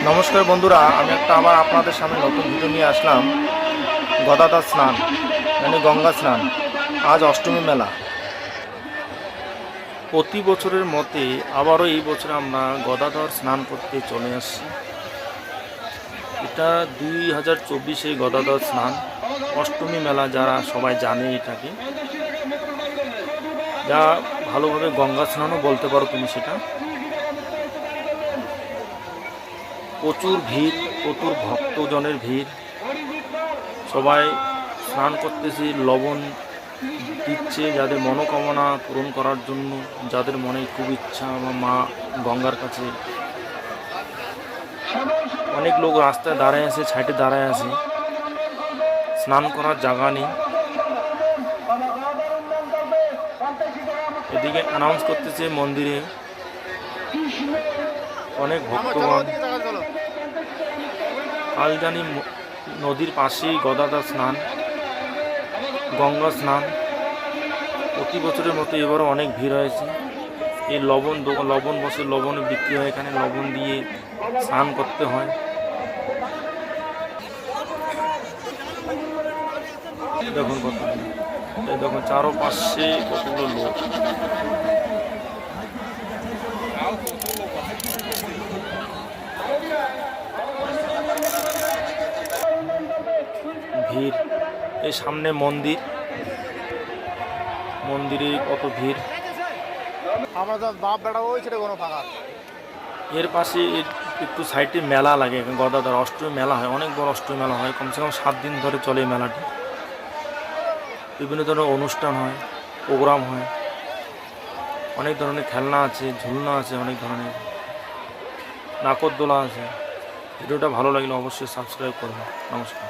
নমস্কার বন্ধুরা, আমি আবার আপনাদের সামনে নতুন ভিডিও নিয়ে আসলাম। গদাধর স্নান মানে গঙ্গা স্নান। আজ অষ্টমী মেলা। প্রতি বছরের মতে আবারও এই বছর আমরা গদাধর স্নান করতে চলে আসছি। এটা 2024 গদাধর স্নান অষ্টমী মেলা, যারা সবাই জানে এটাকে, যা ভালোভাবে গঙ্গা স্নানও বলতে পারো তুমি সেটা। প্রচুর ভিড়, প্রচুর ভক্তজনের ভিড়, সবাই স্নান করতেছে, লবণ দিচ্ছে যাদের মনোকামনা পূরণ করার জন্য, যাদের মনে খুব ইচ্ছা আমার মা গঙ্গার কাছে। অনেক লোক রাস্তায় দাঁড়ায় আছে, সাইডে দাঁড়ায় আছে, স্নান করার জায়গা নেই। এদিকে অ্যানাউন্স করতেছে মন্দিরে অনেক ভক্তগণ। কালজানি নদীর পাশেই গদাধর স্নান, গঙ্গা স্নান। প্রতি বছরের মতো এবারও অনেক ভিড় হয়েছে। এই লবণ বসে, লবণ বিক্রি হয় এখানে, লবণ দিয়ে স্নান করতে হয়। দেখুন কত, এই দেখুন চারপাশে কতগুলো লোক। ভিড়, এই সামনে মন্দির, মন্দিরে কত ভিড়। এর পাশে একটু সাইডে মেলা লাগে, গদাধর অষ্টমী মেলা হয়, অনেক বড় অষ্টমী মেলা হয়, কমসে কম 7 দিন ধরে চলে এই মেলাটি। বিভিন্ন ধরনের অনুষ্ঠান হয়, প্রোগ্রাম হয়, অনেক ধরনের খেলনা আছে, ঝুলনা আছে, অনেক ধরনের নাকরদোলা আছে। ভিডিওটা ভালো লাগলে অবশ্যই সাবস্ক্রাইব করবেন। নমস্কার।